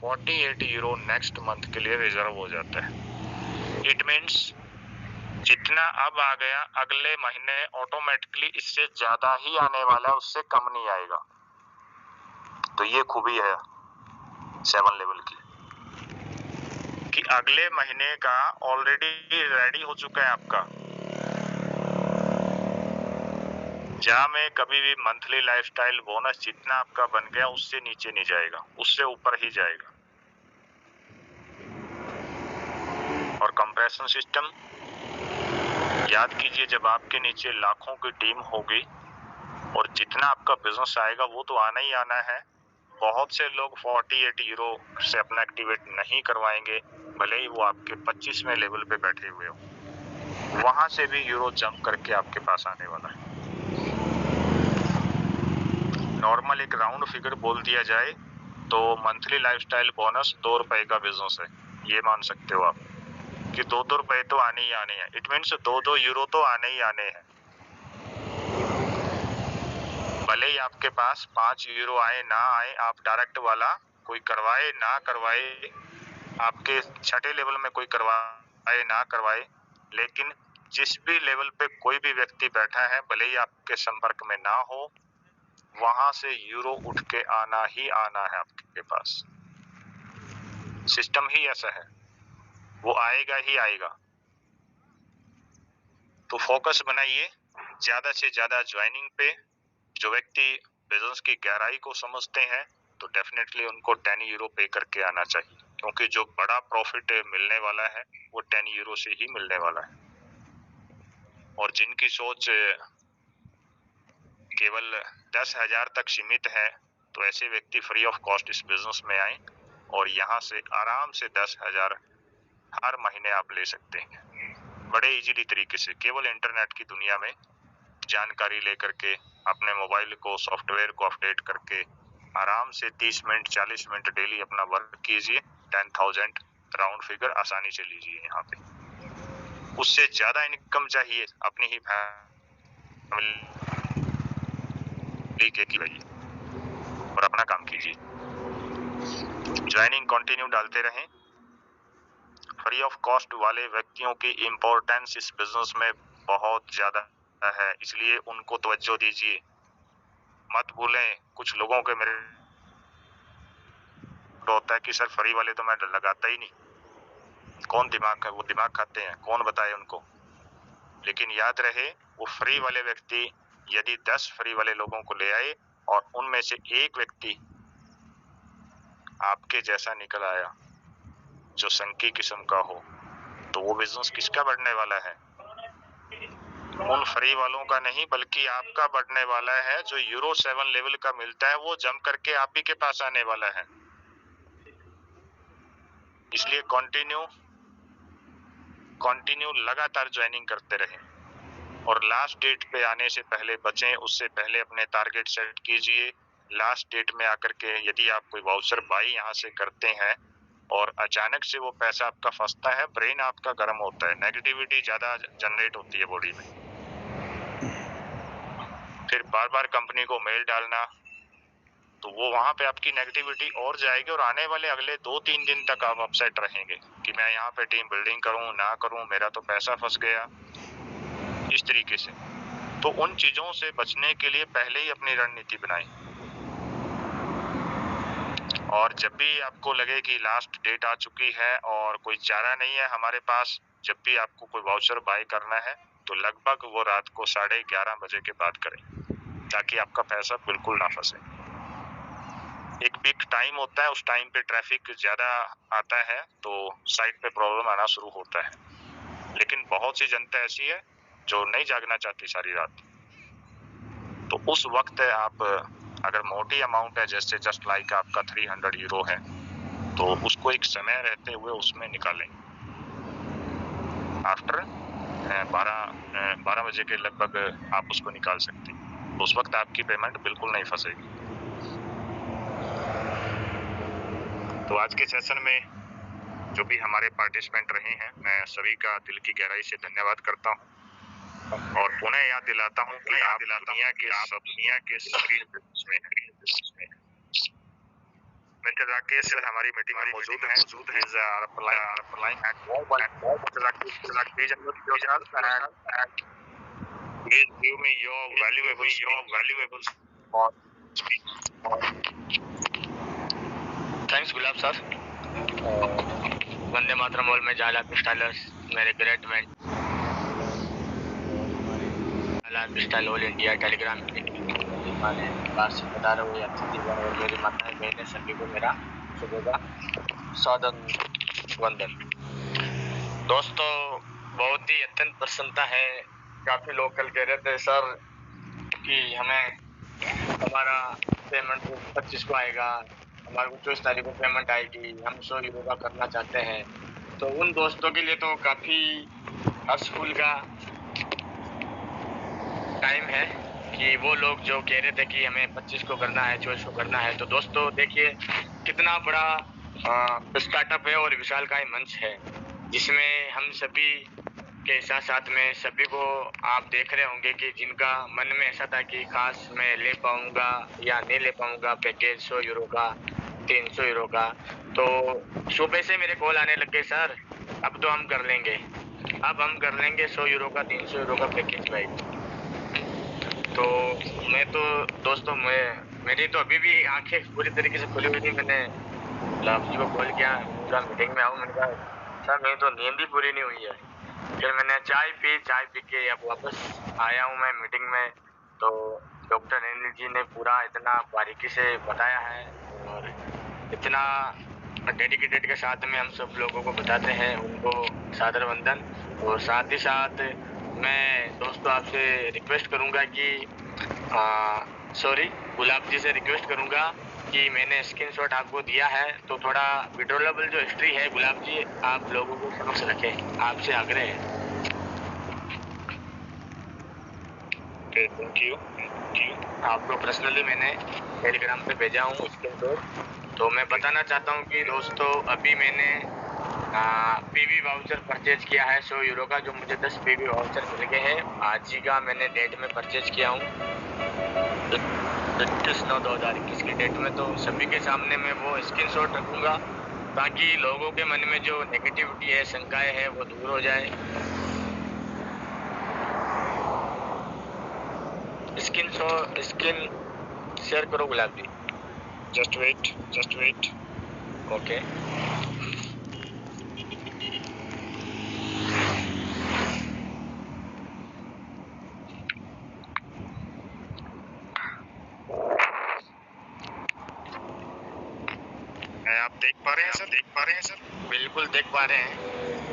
€48 next month के लिए reserve हो जाता है। इट मीन्स जितना अब आ गया अगले महीने ऑटोमेटिकली इससे ज्यादा ही आने वाला है, उससे कम नहीं आएगा। तो ये खूबी है 7 लेवल की कि अगले महीने का ऑलरेडी रेडी हो चुका है आपका। जहां में कभी भी मंथली लाइफस्टाइल बोनस जितना आपका बन गया उससे नीचे नहीं जाएगा, उससे ऊपर ही जाएगा। और कंप्रेशन सिस्टम याद कीजिए, जब आपके नीचे लाखों की टीम होगी और जितना आपका बिजनेस आएगा वो तो आना ही आना है। बहुत से लोग €48 से अपना एक्टिवेट नहीं करवाएंगे, भले ही वो आपके 25वें लेवल पे बैठे हुए हो, वहां से भी यूरो जंप करके आपके पास आने वाला है। नॉर्मल एक राउंड फिगर बोल दिया जाए तो मंथली लाइफस्टाइल बोनस ₹2 का बिजनेस है, ये मान सकते हो आप कि ₹2 तो आने ही आने हैं। इट मीन्स €2 तो आने ही आने हैं। भले ही आपके पास €5 आए ना आए, आप डायरेक्ट वाला कोई करवाए ना करवाए, आपके छठे लेवल में कोई करवाए ना करवाए, लेकिन जिस भी लेवल पे कोई भी व्यक्ति बैठा है, भले ही आपके संपर्क में ना हो, वहां से यूरो उठ के आना ही आना है आपके पास। सिस्टम ही ऐसा है, वो आएगा ही आएगा। तो फोकस बनाइए ज्यादा से ज्यादा ज्वाइनिंग पे। जो व्यक्ति बिजनेस की गहराई को समझते हैं तो डेफिनेटली उनको €10 पे करके आना चाहिए, क्योंकि जो बड़ा प्रॉफिट मिलने वाला है वो €10 से ही मिलने वाला है। और जिनकी सोच केवल 10,000 तक सीमित है, तो ऐसे व्यक्ति फ्री ऑफ कॉस्ट इस बिजनेस में आए और यहाँ से आराम से 10,000 हर महीने आप ले सकते हैं, बड़े इजीली तरीके से। केवल इंटरनेट की दुनिया में जानकारी लेकर के अपने मोबाइल को, सॉफ्टवेयर को अपडेट करके आराम से 30 मिनट 40 मिनट डेली अपना वर्क कीजिए। 10,000 राउंड फिगर आसानी से लीजिए यहाँ पे। उससे ज्यादा इनकम चाहिए, अपनी ही फैमिली के लिए और अपना काम कीजिए। ज्वाइनिंग कंटिन्यू डालते रहें। फ्री ऑफ कॉस्ट वाले व्यक्तियों की इम्पोर्टेंस इस बिजनेस में बहुत ज्यादा है, इसलिए उनको तवज्जो दीजिए। मत भूलें, कुछ लोगों के मेरे होता है कि सर फ्री वाले तो मैं लगाता ही नहीं, कौन दिमाग है, वो दिमाग खाते हैं, कौन बताए उनको। लेकिन याद रहे, वो फ्री वाले व्यक्ति यदि 10 फ्री वाले लोगों को ले आए और उनमें से एक व्यक्ति आपके जैसा निकल आया जो संकी किस्म का हो, तो वो बिजनेस किसका बढ़ने वाला है? उन फ्री वालों का नहीं, बल्कि आपका बढ़ने वाला है। जो यूरो 7 लेवल का मिलता है वो जंप करके आप ही के पास आने वाला है। इसलिए कंटिन्यू लगातार ज्वाइनिंग करते रहें और लास्ट डेट पे आने से पहले बचें। उससे पहले अपने टारगेट सेट कीजिए। लास्ट डेट में आकर के यदि आप कोई वाउचर बाई यहाँ से करते हैं और अचानक से वो पैसा आपका फंसता है, ब्रेन आपका गर्म होता है, नेगेटिविटी ज्यादा जनरेट होती है बॉडी में। फिर बार बार कंपनी को मेल डालना, तो वो वहां पे आपकी नेगेटिविटी और जाएगी और आने वाले अगले 2-3 दिन तक आप अपसेट रहेंगे कि मैं यहाँ पे टीम बिल्डिंग करूं ना करूं, मेरा तो पैसा फंस गया, इस तरीके से। तो उन चीजों से बचने के लिए पहले ही अपनी रणनीति बनाएं। और जब भी आपको लगे कि लास्ट डेट आ चुकी है और कोई चारा नहीं है हमारे पास, जब भी आपको कोई वाउचर बाय करना है तो लगभग वो रात को 11:30 बजे के बाद करें, ताकि आपका पैसा बिल्कुल ना फंसे। एक पीक टाइम होता है, उस टाइम पे ट्रैफिक ज्यादा आता है तो साइट पे प्रॉब्लम आना शुरू होता है। लेकिन बहुत सी जनता ऐसी है जो नहीं जागना चाहती सारी रात, तो उस वक्त आप अगर मोटी अमाउंट है, जैसे जस्ट लाइक आपका €300 है, तो उसको एक समय रहते हुए उसमें निकालें। आफ्टर 12 बजे के लगभग आप उसको निकाल सकते हैं, उस वक्त आपकी पेमेंट बिल्कुल नहीं फंसेगी। तो आज के सेशन में जो भी हमारे पार्टिसिपेंट रहे हैं, मैं सभी का दिल की गहराई से धन्यवाद करता हूँ और पुनः याद दिलाता हूँ कि आप दुनिया के सभी बिजनेस में हैं। मिस्टर राकेश सर हमारी मीटिंग में मौजूद हैं। He's replying at Mr. Rakesh and please give me your valuable thanks gulab sir. Vande Mataram mall में जाला पिस्टालर्स मेरे ग्रेट इवेंट जाला पिस्टाल ऑल इंडिया टेलीग्राम मैंने बात से बता रहा हूँ अतिथिगण और मेरी माताएं बहनें सभी को मेरा सुबह का सादर वंदन। दोस्तों बहुत ही अत्यंत प्रसन्नता है। काफ़ी लोग कल कह रहे थे सर कि हमें हमारा पेमेंट 25 को आएगा, हमारे को 24 तारीख को पेमेंट आएगी, हम 100 यूरो का करना चाहते हैं। तो उन दोस्तों के लिए तो काफ़ी हर्षफुल का टाइम है कि वो लोग जो कह रहे थे कि हमें 25 को करना है, 24 को करना है। तो दोस्तों देखिए कितना बड़ा स्टार्टअप है और विशालकाय मंच है जिसमें हम सभी के साथ साथ में सभी को आप देख रहे होंगे कि जिनका मन में ऐसा था कि खास मैं ले पाऊंगा या नहीं ले पाऊंगा पैकेज 100 यूरो का 300 यूरो का। तो सुबह से मेरे कॉल आने लग गए सर अब तो हम कर लेंगे, अब हम कर लेंगे 100 यूरो का 300 यूरो का पैकेज भाई। तो मैं तो दोस्तों मेरी तो अभी भी आंखें पूरी तरीके से खुली हुई नहीं। मैंने लाभ जी को कॉल किया, उनका मीटिंग में आऊँ, मैंने कहा सर मेरी तो नींद ही पूरी नहीं हुई है। फिर मैंने चाय पी के अब वापस आया हूँ मैं मीटिंग में। तो डॉक्टर अनिल जी ने पूरा इतना बारीकी से बताया है और इतना डेडिकेटेड के साथ में हम सब लोगों को बताते हैं, उनको सादर वंदन। और साथ ही साथ मैं दोस्तों आपसे रिक्वेस्ट करूँगा कि गुलाब जी से रिक्वेस्ट करूँगा कि मैंने स्क्रीनशॉट आपको दिया है तो थोड़ा विड्रॉलेबल जो हिस्ट्री है गुलाब जी आप लोगों को समक्ष रखें, आपसे आग्रह है। Thank you. आपको पर्सनली मैंने टेलीग्राम पे भेजा हूँ स्क्रीनशॉट। तो मैं बताना चाहता हूँ कि दोस्तों अभी मैंने पीवी वाउचर परचेज किया है 100 यूरो का, जो मुझे 10 पीवी वाउचर मिल गए हैं। आज ही का मैंने डेट में परचेज किया हूँ 21/9/2021 की डेट में। तो सभी के सामने मैं वो स्क्रीनशॉट रखूँगा ताकि लोगों के मन में जो नेगेटिविटी है, शंकाएं है, वो दूर हो जाए। स्क्रीन शेयर करो Gulab ji. Just wait. Okay आप देख पा रहे हैं सर? बिल्कुल देख पा रहे हैं।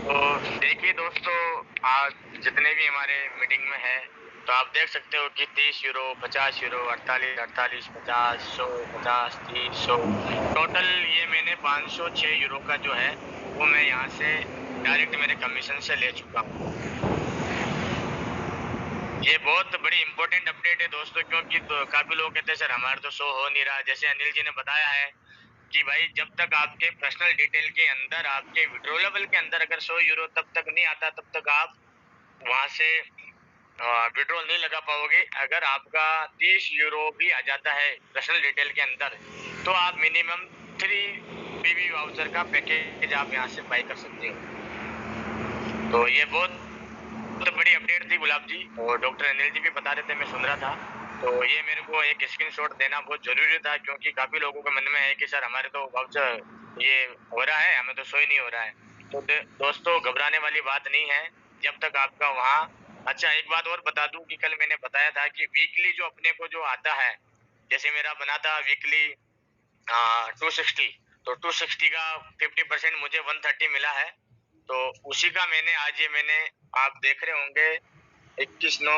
तो देखिए दोस्तों आज जितने भी हमारे मीटिंग में है तो आप देख सकते हो कि 30 यूरो, 50 यूरो, 48, 50, 100, 50, 30, 100 टोटल ये मैंने 506 यूरो का जो है वो मैं यहाँ से डायरेक्ट मेरे कमीशन से ले चुका हूँ। ये बहुत बड़ी इंपॉर्टेंट अपडेट है दोस्तों, क्योंकि तो काफी लोग कहते हैं सर हमारा तो शो हो नहीं रहा। जैसे अनिल जी ने बताया है कि भाई जब तक आपके पर्सनल डिटेल के अंदर, आपके विड्रॉलेबल के अंदर अगर 100 यूरो तब तक नहीं आता तब तक आप वहां से विड्रॉल नहीं लगा पाओगे। अगर आपका 30 यूरो भी आ जाता है पर्सनल डिटेल के अंदर तो आप मिनिमम 3 पीवी वाउचर का पैकेज आप यहाँ से बाई कर सकते हो। तो ये बहुत बड़ी अपडेट थी गुलाब जी, और डॉक्टर अनिल जी भी बता रहे थे, मैं सुन रहा था। तो ये मेरे को एक स्क्रीनशॉट देना बहुत जरूरी था, क्योंकि काफी लोगों के मन में है कि सर हमारे तो वाउचर ये हो रहा है, हमें तो शो ही नहीं हो रहा है। तो दोस्तों घबराने वाली बात नहीं है जब तक आपका वहाँ। अच्छा एक बात और बता दूं कि कल मैंने बताया था कि वीकली जो अपने को जो आता है, जैसे मेरा बना था वीकली 260, तो 260 का 50% मुझे 130 मिला है। तो उसी का मैंने आज ये मैंने आप देख रहे होंगे 21/9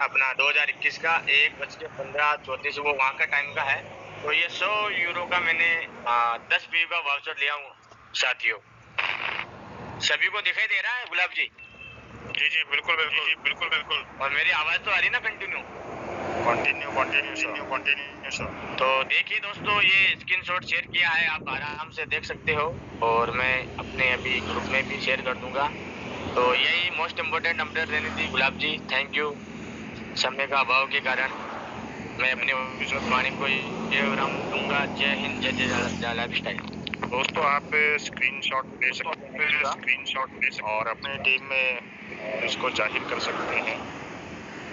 अपना 2021 का 1:15:34 वो वहाँ का टाइम का है। तो ये 100 यूरो का मैंने 10 पी का वाउचर लिया हूँ साथियों। सभी को दिखाई दे रहा है गुलाब जी? जी बिल्कुल। और मेरी आवाज तो आ रही ना कंटिन्यू सर। तो देखिए दोस्तों ये स्क्रीनशॉट शेयर किया है, आप आराम से देख सकते हो और मैं अपने अभी ग्रुप में भी शेयर कर दूंगा। तो यही मोस्ट इम्पोर्टेंट अपडेट देनी थी गुलाब जी। Thank you. समय का अभाव के कारण मैं अपनी वाणी को देवराम टुंगा, जय हिंद, जय जय लाइफस्टाइल। दोस्तों आप स्क्रीनशॉट ले सकते हैं और अपने टीम में इसको जाहिर कर सकते हैं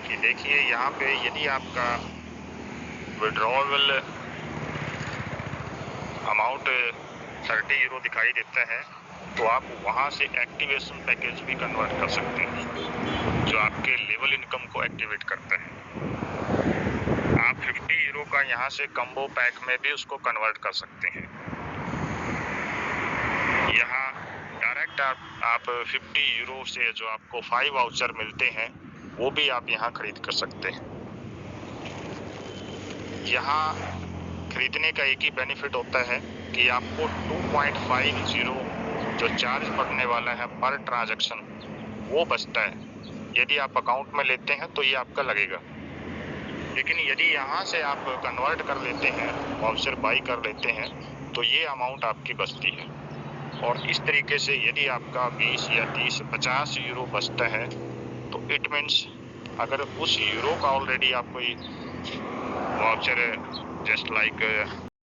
कि देखिए यहाँ पे यदि आपका विड्रॉवल अमाउंट 30 यूरो दिखाई देता है तो आप वहाँ से एक्टिवेशन पैकेज भी कन्वर्ट कर सकते हैं जो आपके लेवल इनकम को एक्टिवेट करता है। आप 50 यूरो का यहाँ से कम्बो पैक में भी उसको कन्वर्ट कर सकते हैं। यहाँ डायरेक्ट आप 50 यूरो से जो आपको 5 वाउचर मिलते हैं वो भी आप यहाँ खरीद कर सकते हैं। यहाँ खरीदने का एक ही बेनिफिट होता है कि आपको 2.50 जो चार्ज पड़ने वाला है पर ट्रांजैक्शन वो बचता है। यदि आप अकाउंट में लेते हैं तो ये आपका लगेगा, लेकिन यदि यहाँ से आप कन्वर्ट कर लेते हैं, वाउचर बाई कर लेते हैं तो ये अमाउंट आपकी बचती है। और इस तरीके से यदि आपका 20 या 30 50 यूरो बचता है तो इट मीन्स अगर उस यूरो का ऑलरेडी आप कोई वाउचर जस्ट लाइक